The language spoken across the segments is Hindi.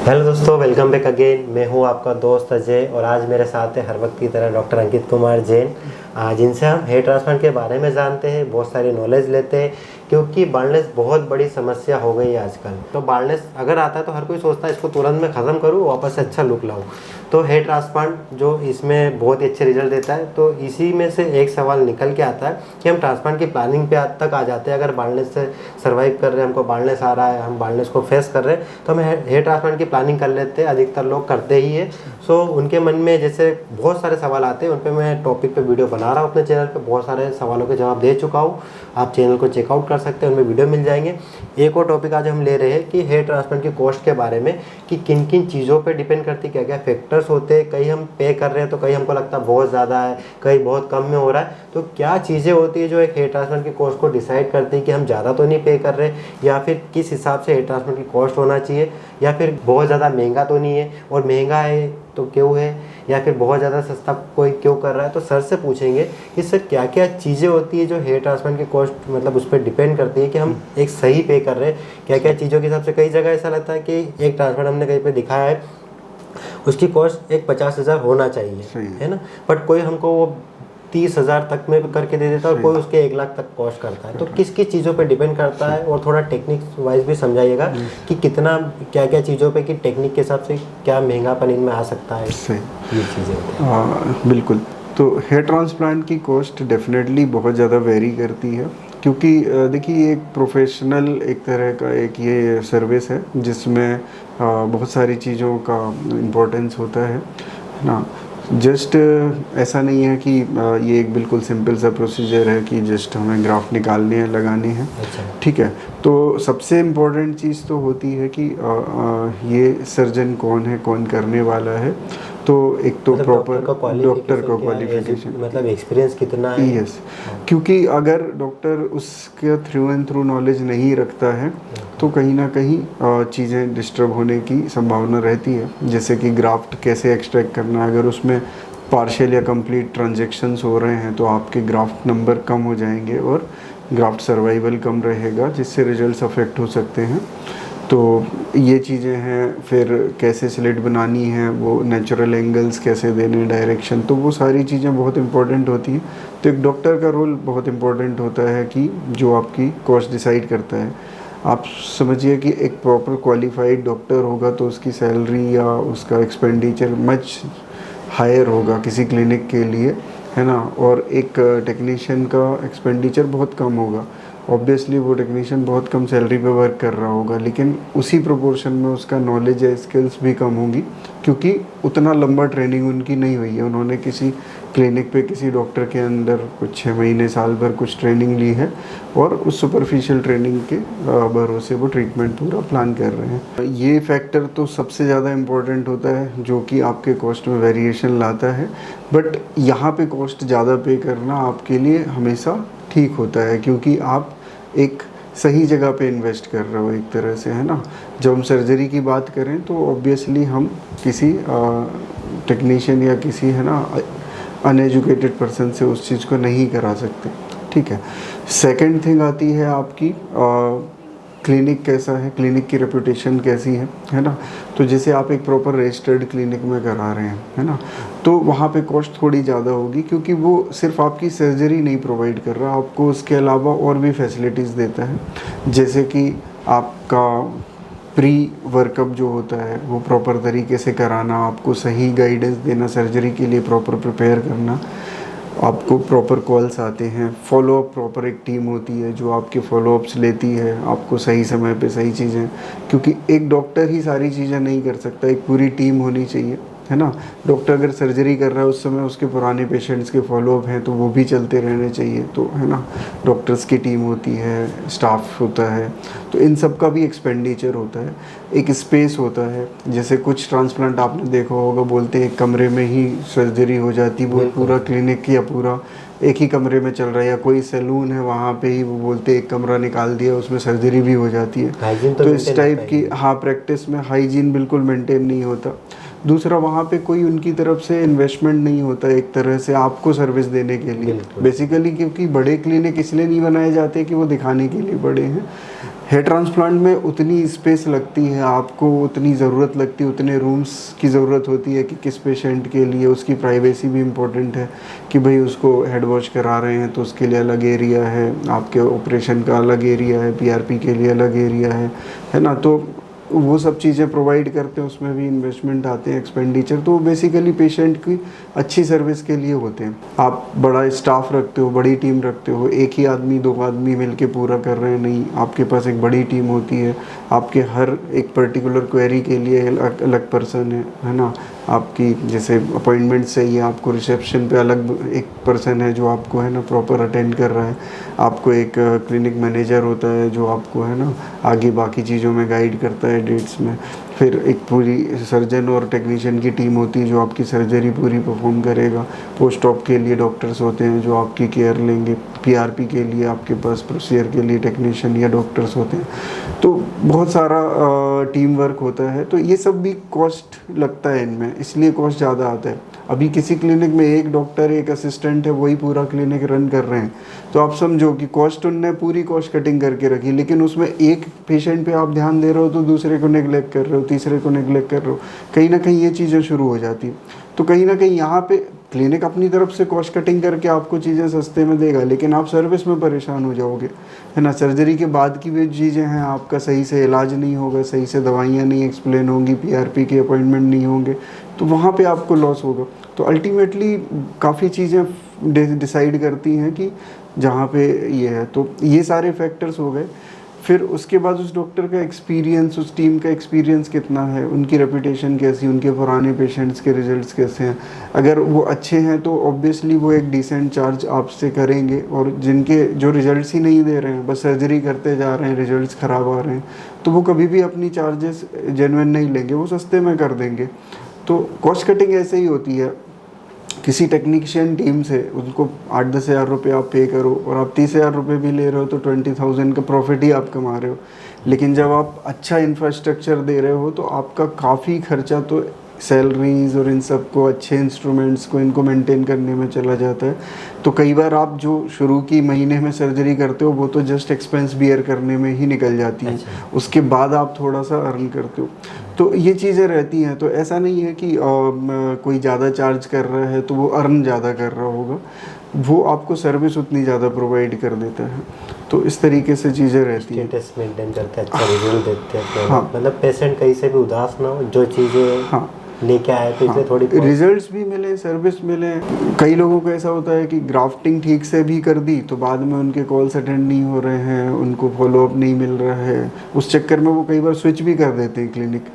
हेलो दोस्तों, वेलकम बैक अगेन। मैं हूं आपका दोस्त अजय और आज मेरे साथ है हर वक्त की तरह डॉक्टर अंकित कुमार जैन, जिनसे हम हेयर ट्रांसप्लांट के बारे में जानते हैं, बहुत सारी नॉलेज लेते हैं क्योंकि बाल्डनेस बहुत बड़ी समस्या हो गई है आजकल। तो बाल्डनेस अगर आता है तो हर कोई सोचता है इसको तुरंत मैं ख़त्म करूँ, वापस से अच्छा लुक लाऊँ। तो हेयर ट्रांसप्लांट जो इसमें बहुत ही अच्छे रिजल्ट देता है। तो इसी में से एक सवाल निकल के आता है कि हम ट्रांसप्लांट की प्लानिंग पे तक आ जाते हैं। अगर बाल्डनेस से सर्वाइव कर रहे हैं, हमको बाल्डनेस आ रहा है, हम बाल्डनेस को फेस कर रहे हैं, तो हम हेयर ट्रांसप्लांट की प्लानिंग कर लेते हैं। अधिकतर लोग करते ही है। सो उनके मन में जैसे बहुत सारे सवाल आते हैं, उन पर मैं टॉपिक पे वीडियो बना रहा हूँ अपने चैनल पे। बहुत सारे सवालों के जवाब दे चुका हूँ, आप चैनल को चेकआउट कर सकते हैं, उनमें वीडियो मिल जाएंगे। एक और टॉपिक आज हम ले रहे हैं कि हेयर ट्रांसप्लांट की कॉस्ट के बारे में, कि किन किन चीज़ों पे डिपेंड करती है, क्या क्या फैक्टर्स होते हैं। कहीं हम पे कर रहे हैं तो कहीं हमको लगता है बहुत ज़्यादा है, कहीं बहुत कम में हो रहा है। तो क्या चीज़ें होती है जो एक हेयर ट्रांसप्लांट की कॉस्ट को डिसाइड करती है कि हम ज़्यादा तो नहीं पे कर रहे, या फिर किस हिसाब से हेयर ट्रांसप्लांट की कॉस्ट होना चाहिए, या फिर बहुत ज़्यादा महंगा तो नहीं है, और महंगा है तो क्यों है, या फिर बहुत ज़्यादा सस्ता कोई क्यों कर रहा है। तो सर से पूछेंगे कि सर क्या क्या चीज़ें होती है जो हेयर ट्रांसप्लांट की कॉस्ट मतलब उस पर डिपेंड करती है कि हम एक सही पे कर रहे हैं। क्या क्या चीज़ों के हिसाब से कई जगह ऐसा लगता है कि एक ट्रांसप्लांट हमने कहीं पे दिखाया है, उसकी कॉस्ट एक 50,000 होना चाहिए, है ना, बट कोई हमको वो 30,000 तक में करके दे देता है और कोई उसके 1 लाख तक कॉस्ट करता है। तो किस किस चीज़ों पे डिपेंड करता है, और थोड़ा टेक्निक वाइज भी समझाइएगा कि कितना क्या क्या चीज़ों पे, कि टेक्निक के हिसाब से क्या महंगापन इनमें आ सकता है। ये चीज़ें बिल्कुल। तो हेयर ट्रांसप्लांट की कॉस्ट डेफिनेटली बहुत ज़्यादा वेरी करती है, क्योंकि देखिए एक प्रोफेशनल एक तरह का एक ये सर्विस है जिसमें बहुत सारी चीज़ों का इम्पोर्टेंस होता है ना। जस्ट ऐसा नहीं है कि ये एक बिल्कुल सिंपल सा प्रोसीजर है कि जस्ट हमें ग्राफ्ट निकालने हैं, लगाने हैं। अच्छा। ठीक है। तो सबसे इम्पोर्टेंट चीज़ तो होती है कि ये सर्जन कौन है, कौन करने वाला है। तो एक तो मतलब प्रॉपर डॉक्टर का क्या क्वालिफिकेशन, मतलब एक्सपीरियंस कितना है। यस। क्योंकि अगर डॉक्टर उसके थ्रू एंड थ्रू नॉलेज नहीं रखता है तो कहीं ना कहीं चीज़ें डिस्टर्ब होने की संभावना रहती है। जैसे कि ग्राफ्ट कैसे एक्सट्रैक्ट करना है, अगर उसमें पार्शियल या कंप्लीट ट्रांजैक्शंस हो रहे हैं तो आपके ग्राफ्ट नंबर कम हो जाएंगे और ग्राफ्ट सर्वाइवल कम रहेगा, जिससे रिजल्ट्स अफेक्ट हो सकते हैं। तो ये चीज़ें हैं। फिर कैसे स्लिट बनानी है, वो नेचुरल एंगल्स कैसे देने, डायरेक्शन, तो वो सारी चीज़ें बहुत इंपॉर्टेंट होती हैं। तो एक डॉक्टर का रोल बहुत इंपॉर्टेंट होता है कि जो आपकी कॉस्ट डिसाइड करता है। आप समझिए कि एक प्रॉपर क्वालिफाइड डॉक्टर होगा तो उसकी सैलरी या उसका एक्सपेंडिचर मच हायर होगा किसी क्लिनिक के लिए, है ना। और एक टेक्नीशियन का एक्सपेंडिचर बहुत कम होगा। ऑब्वियसली वो टेक्नीशियन बहुत कम सैलरी पे वर्क कर रहा होगा, लेकिन उसी प्रोपोर्शन में उसका नॉलेज या स्किल्स भी कम होंगी, क्योंकि उतना लंबा ट्रेनिंग उनकी नहीं हुई है। उन्होंने किसी क्लिनिक पे किसी डॉक्टर के अंदर कुछ 6 महीने साल भर कुछ ट्रेनिंग ली है और उस सुपरफिशियल ट्रेनिंग के भरोसे वो ट्रीटमेंट पूरा प्लान कर रहे हैं। ये फैक्टर तो सबसे ज़्यादा इम्पोर्टेंट होता है जो कि आपके कॉस्ट में वेरिएशन लाता है। बट यहाँ पे कॉस्ट ज़्यादा पे करना आपके लिए हमेशा ठीक होता है, क्योंकि आप एक सही जगह पे इन्वेस्ट कर रहे हो एक तरह से, है ना। जब हम सर्जरी की बात करें तो ऑब्वियसली हम किसी टेक्नीशियन या किसी, है ना, अनएजुकेटेड पर्सन से उस चीज़ को नहीं करा सकते। ठीक है। सेकंड थिंग आती है आपकी क्लिनिक कैसा है, क्लिनिक की रेपुटेशन कैसी है ना। तो जैसे आप एक प्रॉपर रजिस्टर्ड क्लिनिक में करा रहे हैं, है ना, तो वहाँ पे कॉस्ट थोड़ी ज़्यादा होगी, क्योंकि वो सिर्फ आपकी सर्जरी नहीं प्रोवाइड कर रहा, आपको उसके अलावा और भी फैसिलिटीज़ देता है। जैसे कि आपका प्री वर्कअप जो होता है वो प्रॉपर तरीके से कराना, आपको सही गाइडेंस देना, सर्जरी के लिए प्रॉपर प्रिपेयर करना, आपको प्रॉपर कॉल्स आते हैं, फॉलोअप प्रॉपर एक टीम होती है जो आपके फॉलोअप्स लेती है, आपको सही समय पे सही चीज़ें, क्योंकि एक डॉक्टर ही सारी चीज़ें नहीं कर सकता, एक पूरी टीम होनी चाहिए, है ना। डॉक्टर अगर सर्जरी कर रहा है उस समय उसके पुराने पेशेंट्स के फॉलोअप हैं तो वो भी चलते रहने चाहिए, तो है ना। डॉक्टर्स की टीम होती है, स्टाफ होता है, तो इन सब का भी एक्सपेंडिचर होता है। एक स्पेस होता है, जैसे कुछ ट्रांसप्लांट आपने देखा होगा, बोलते हैं एक कमरे में ही सर्जरी हो जाती, वो पूरा क्लिनिक या पूरा एक ही कमरे में चल रहा है, या कोई सैलून है वहाँ पे ही वो बोलते एक कमरा निकाल दिया उसमें सर्जरी भी हो जाती है। तो इस टाइप की, हाँ, प्रैक्टिस में हाइजीन बिल्कुल मेंटेन नहीं होता। दूसरा, वहाँ पे कोई उनकी तरफ से इन्वेस्टमेंट नहीं होता एक तरह से आपको सर्विस देने के लिए बेसिकली, क्योंकि बड़े क्लिनिक इसलिए नहीं बनाए जाते कि वो दिखाने के लिए बड़े हैं, हेयर ट्रांसप्लांट में उतनी स्पेस लगती है आपको, उतनी ज़रूरत लगती है, उतने रूम्स की ज़रूरत होती है कि किस पेशेंट के लिए उसकी प्राइवेसी भी इम्पोर्टेंट है कि भाई उसको हेड वॉश करा रहे हैं तो उसके लिए अलग एरिया है, आपके ऑपरेशन का अलग एरिया है, पीआरपी के लिए अलग एरिया है ना। तो वो सब चीज़ें प्रोवाइड करते हैं, उसमें भी इन्वेस्टमेंट आते हैं, एक्सपेंडिचर। तो बेसिकली पेशेंट की अच्छी सर्विस के लिए होते हैं। आप बड़ा स्टाफ रखते हो, बड़ी टीम रखते हो, एक ही आदमी 2 आदमी मिलके पूरा कर रहे हैं, नहीं, आपके पास एक बड़ी टीम होती है। आपके हर एक पर्टिकुलर क्वेरी के लिए अलग अलग पर्सन है ना। आपकी जैसे अपॉइंटमेंट चाहिए, आपको रिसेप्शन पे अलग एक पर्सन है जो आपको है ना प्रॉपर अटेंड कर रहा है। आपको एक क्लिनिक मैनेजर होता है जो आपको है ना आगे बाकी चीज़ों में गाइड करता है, डेट्स में। फिर एक पूरी सर्जन और टेक्नीशियन की टीम होती है जो आपकी सर्जरी पूरी परफॉर्म करेगा। पोस्ट ऑप के लिए डॉक्टर्स होते हैं जो आपकी केयर लेंगे। पीआरपी के लिए आपके पास प्रोसीजर के लिए टेक्नीशियन या डॉक्टर्स होते हैं। तो बहुत सारा टीम वर्क होता है। तो ये सब भी कॉस्ट लगता है इनमें, इसलिए कॉस्ट ज़्यादा आता है। अभी किसी क्लिनिक में एक डॉक्टर एक असिस्टेंट है, वही पूरा क्लिनिक रन कर रहे हैं, तो आप समझो कि कॉस्ट उनने पूरी कॉस्ट कटिंग करके रखी, लेकिन उसमें एक पेशेंट पे आप ध्यान दे रहे हो तो दूसरे को नेग्लेक्ट कर रहे हो, तीसरे को नेग्लेक्ट कर रहे हो। कहीं ना कहीं ये चीज़ें शुरू हो जाती। तो कहीं ना कहीं यहाँ पे क्लिनिक अपनी तरफ से कॉस्ट कटिंग करके आपको चीज़ें सस्ते में देगा, लेकिन आप सर्विस में परेशान हो जाओगे, है ना। सर्जरी के बाद की भी चीज़ें हैं, आपका सही से इलाज नहीं होगा, सही से दवाइयाँ नहीं एक्सप्लेन होंगी, पीआरपी के अपॉइंटमेंट नहीं होंगे, तो वहाँ पे आपको लॉस होगा। तो अल्टीमेटली काफ़ी चीज़ें डिसाइड करती हैं कि जहाँ पे ये है। तो ये सारे फैक्टर्स हो गए। फिर उसके बाद उस डॉक्टर का एक्सपीरियंस, उस टीम का एक्सपीरियंस कितना है, उनकी रेपुटेशन कैसी, उनके पुराने पेशेंट्स के रिजल्ट्स कैसे हैं। अगर वो अच्छे हैं तो ऑब्वियसली वो एक डिसेंट चार्ज आपसे करेंगे, और जिनके जो रिजल्ट्स ही नहीं दे रहे हैं, बस सर्जरी करते जा रहे हैं, रिजल्ट्स ख़राब आ रहे हैं, तो वो कभी भी अपनी चार्जेस जेन्युइन नहीं लेंगे, वो सस्ते में कर देंगे। तो कॉस्ट कटिंग ऐसे ही होती है। किसी टेक्नीशियन टीम से उनको 8-10 हज़ार रुपये आप पे करो और आप 30 हज़ार रुपये भी ले रहे हो तो 20,000 का प्रॉफिट ही आप कमा रहे हो। लेकिन जब आप अच्छा इंफ्रास्ट्रक्चर दे रहे हो तो आपका काफ़ी खर्चा तो सैलरीज और इन सब को, अच्छे इंस्ट्रूमेंट्स को, इनको मेंटेन करने में चला जाता है। तो कई बार आप जो शुरू की महीने में सर्जरी करते हो वो तो जस्ट एक्सपेंस बियर करने में ही निकल जाती है। उसके बाद आप थोड़ा सा अर्न करते हो। तो ये चीज़ें रहती हैं। तो ऐसा नहीं है कि कोई ज़्यादा चार्ज कर रहा है तो वो अर्न ज़्यादा कर रहा होगा, वो आपको सर्विस उतनी ज़्यादा प्रोवाइड कर देता है। तो इस तरीके से चीज़ें रहती हैं। स्टेटस मेंटेन करते हैं, अच्छा रिजल्ट देते हैं। हाँ। मतलब पेशेंट कहीं से भी उदास ना हो, जो चीज़ें हाँ लेके आए तो इसलिए थोड़ी रिजल्ट्स भी मिले, सर्विस मिले। कई लोगों को ऐसा होता है कि ग्राफ्टिंग ठीक से भी कर दी तो बाद में उनके कॉल्स अटेंड नहीं हो रहे हैं, उनको फॉलोअप नहीं मिल रहा है, उस चक्कर में वो कई बार स्विच भी कर देते हैं क्लिनिक,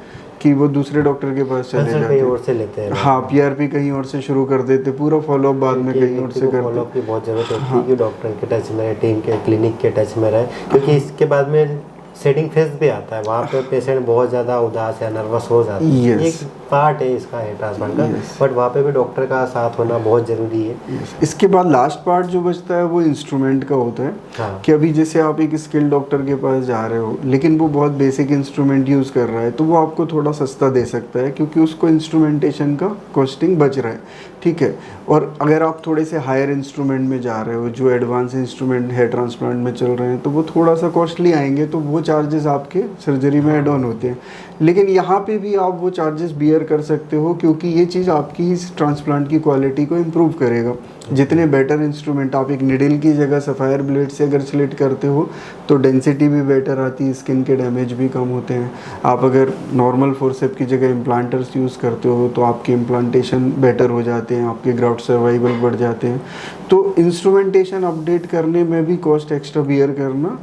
कि वो दूसरे डॉक्टर के पास चले जाते हैं, कहीं और से लेते हैं। हाँ, पीआरपी कहीं और से शुरू कर देते, पूरा फॉलोअप बाद में कहीं और से करते। फॉलोअप की बहुत ज़रूरत होती है कि डॉक्टर के टच में रहे, टीम के, क्लिनिक के टच में रहे, क्योंकि इसके बाद में सेटिंग फेज भी आता है, वहाँ पे पेशेंट बहुत ज़्यादा उदास या नर्वस हो जाता है। एक पार्ट है इसका हेयर ट्रांसप्लांट का, बट वहाँ पे भी डॉक्टर का साथ होना बहुत ज़रूरी है। इसके बाद लास्ट पार्ट जो बचता है वो इंस्ट्रूमेंट का होता है। हाँ। कि अभी जैसे आप एक स्किल्ड डॉक्टर के पास जा रहे हो लेकिन वो बहुत बेसिक इंस्ट्रूमेंट यूज़ कर रहा है, तो वो आपको थोड़ा सस्ता दे सकता है क्योंकि उसको इंस्ट्रूमेंटेशन का कॉस्टिंग बच रहा है, ठीक है। और अगर आप थोड़े से हायर इंस्ट्रूमेंट में जा रहे हो, जो एडवांस इंस्ट्रूमेंट हेयर ट्रांसप्लांट में चल रहे हैं, तो वो थोड़ा सा कॉस्टली आएंगे, तो वो चार्जेस आपके सर्जरी में एड ऑन होते हैं। लेकिन यहाँ पे भी आप वो चार्जेस बियर कर सकते हो क्योंकि ये चीज़ आपकी इस ट्रांसप्लांट की क्वालिटी को इम्प्रूव करेगा। जितने बेटर इंस्ट्रूमेंट, आप एक निडल की जगह सफ़ायर ब्लेड से अगर स्लिट करते हो तो डेंसिटी भी बेटर आती है, स्किन के डैमेज भी कम होते हैं। आप अगर नॉर्मल फोर्सेप की जगह इम्प्लांटर्स यूज़ करते हो तो आपके इम्प्लांटेशन बेटर हो जाते हैं, आपके ग्राफ्ट सर्वाइवल बढ़ जाते हैं। तो इंस्ट्रूमेंटेशन अपडेट करने में भी कॉस्ट एक्स्ट्रा बियर करना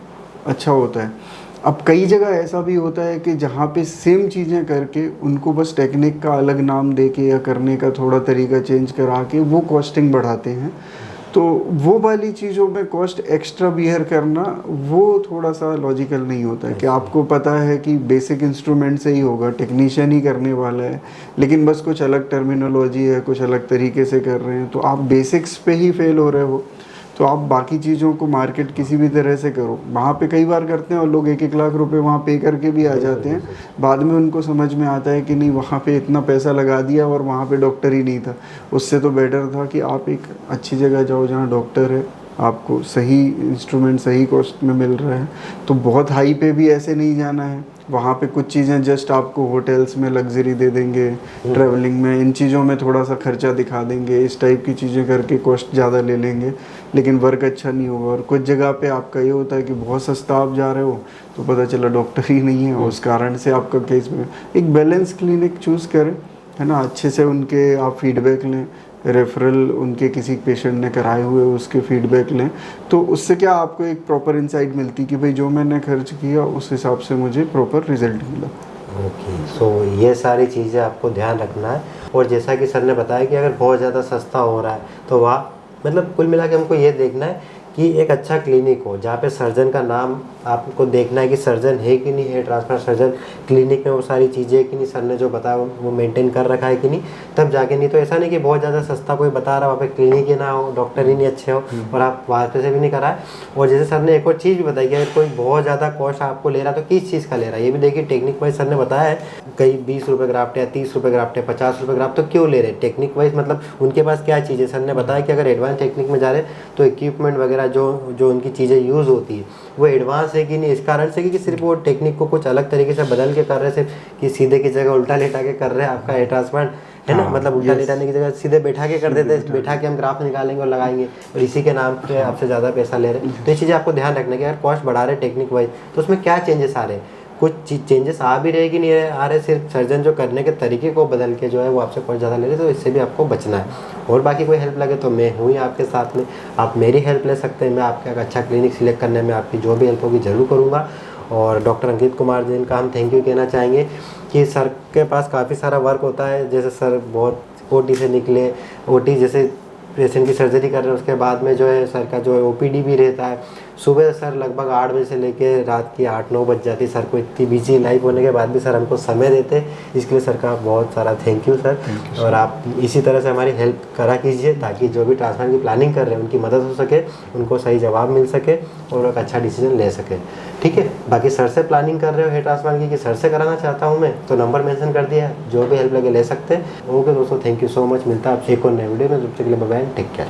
अच्छा होता है। अब कई जगह ऐसा भी होता है कि जहाँ पे सेम चीज़ें करके उनको बस टेक्निक का अलग नाम दे के या करने का थोड़ा तरीका चेंज करा के वो कॉस्टिंग बढ़ाते हैं। तो वो वाली चीज़ों में कॉस्ट एक्स्ट्रा बियर करना वो थोड़ा सा लॉजिकल नहीं होता है कि आपको पता है कि बेसिक इंस्ट्रूमेंट से ही होगा, टेक्नीशियन ही करने वाला है, लेकिन बस कुछ अलग टर्मिनोलॉजी है, कुछ अलग तरीके से कर रहे हैं, तो आप बेसिक्स पे ही फेल हो रहे हो। तो आप बाकी चीज़ों को मार्केट किसी भी तरह से करो। वहाँ पे कई बार करते हैं और लोग 1-1 लाख रुपए वहाँ पे करके भी आ जाते हैं। बाद में उनको समझ में आता है कि नहीं, वहाँ पे इतना पैसा लगा दिया और वहाँ पे डॉक्टर ही नहीं था, उससे तो बेटर था कि आप एक अच्छी जगह जाओ जहाँ डॉक्टर है, आपको सही इंस्ट्रूमेंट सही कॉस्ट में मिल रहा है। तो बहुत हाई पे भी ऐसे नहीं जाना है, वहाँ पे कुछ चीज़ें जस्ट आपको होटल्स में लग्जरी दे देंगे, ट्रैवलिंग में इन चीज़ों में थोड़ा सा खर्चा दिखा देंगे, इस टाइप की चीज़ें करके कॉस्ट ज़्यादा ले लेंगे, लेकिन वर्क अच्छा नहीं होगा। और कुछ जगह पे आपका ये होता है कि बहुत सस्ता आप जा रहे हो तो पता चला डॉक्टर ही नहीं है, उस कारण से आपका केस में एक बैलेंस क्लिनिक चूज़ करें, है ना। अच्छे से उनके आप फीडबैक लें, रेफरल उनके किसी पेशेंट ने कराए हुए उसके फीडबैक लें, तो उससे क्या आपको एक प्रॉपर इंसाइट मिलती कि भाई जो मैंने खर्च किया उस हिसाब से मुझे प्रॉपर रिजल्ट मिला। ओके, सो ये सारी चीज़ें आपको ध्यान रखना है। और जैसा कि सर ने बताया कि अगर बहुत ज़्यादा सस्ता हो रहा है तो वहाँ मतलब कुल मिला के हमको ये देखना है कि एक अच्छा क्लिनिक हो जहाँ पे सर्जन का नाम आपको देखना है कि सर्जन है कि नहीं है, ट्रांसप्लांट सर्जन क्लिनिक में वो सारी चीज़ें है कि नहीं, सर ने जो बताया वो मेंटेन कर रखा है कि नहीं, तब जाके। नहीं तो ऐसा नहीं कि बहुत ज़्यादा सस्ता कोई बता रहा है, वहाँ पे क्लिनिक ही ना हो, डॉक्टर ही नहीं अच्छे हो और आप वहाँ पे से भी नहीं कराए। और जैसे सर ने एक और चीज़ भी बताई कि अगर कोई बहुत ज़्यादा कॉस्ट आपको ले रहा है तो किस चीज़ का ले रहा है, ये भी देखिए। टेक्निक वाइज सर ने बताया है कई 20 रुपये ग्राफ्ट या 30 रुपये ग्राफ्ट या 50 रुपये ग्राफ्ट, तो क्यों ले रहे हैं टेक्निक वाइज, मतलब उनके पास क्या चीज़ है। सर ने बताया कि अगर एडवांस टेक्निक में जा रहे हैं तो इक्विपमेंट वगैरह जो उनकी चीज़ें यूज़ होती है वो एडवांस है कि नहीं, इस कारण से कि सिर्फ वो टेक्निक को कुछ अलग तरीके से बदल के कर रहे हैं, सिर्फ कि सीधे की जगह उल्टा लेटा के कर रहे हैं आपका हेयर ट्रांसप्लांट, है ना। मतलब उल्टा लेटाने की जगह सीधे बैठा के कर देते हैं, बैठा के हम ग्राफ निकालेंगे और लगाएंगे और इसी के नाम पे आपसे ज़्यादा पैसा ले रहे हैं। तो ये चीज़ें आपको ध्यान रखना कि अगर कॉस्ट बढ़ा रहे टेक्निक वाइज तो उसमें क्या चेंजेस आ रहे हैं, कुछ चेंजेस आ भी रहे कि नहीं आ रहे, सिर्फ सर्जन जो करने के तरीके को बदल के जो है वो आपसे कॉस्ट ज़्यादा ले रहे, तो इससे भी आपको बचना है। और बाकी कोई हेल्प लगे तो मैं हूँ ही आपके साथ में, आप मेरी हेल्प ले सकते हैं। मैं आपका एक अच्छा क्लिनिक सिलेक्ट करने में आपकी जो भी हेल्प होगी ज़रूर करूँगा। और डॉक्टर अंकित कुमार जी का हम थैंक यू कहना चाहेंगे कि सर के पास काफ़ी सारा वर्क होता है। जैसे सर बहुत ओटी से निकले, ओटी जैसे पेशेंट की सर्जरी कर रहे हैं उसके बाद में जो है सर का जो है ओपीडी भी रहता है। सुबह सर लगभग 8 बजे से लेके रात की 8-9 बज जाती है। सर को इतनी बिजी लाइफ होने के बाद भी सर हमको समय देते हैं, इसके लिए सर का बहुत सारा थैंक यू सर। और आप इसी तरह से हमारी हेल्प करा कीजिए ताकि जो भी ट्रांसप्लांट की प्लानिंग कर रहे हैं उनकी मदद हो सके, उनको सही जवाब मिल सके और एक अच्छा डिसीजन ले सके। ठीक है, बाकी सर से प्लानिंग कर रहे हो हेयर ट्रांसप्लांट की कि सर से कराना चाहता हूँ मैं, तो नंबर मेंशन कर दिया है, जो भी हेल्प लगे ले सकते हैं। ओके दोस्तों, थैंक यू सो मच। मिलता है आपसे एक और नए वीडियो में, तब तक के लिए बाय बाय, टेक केयर।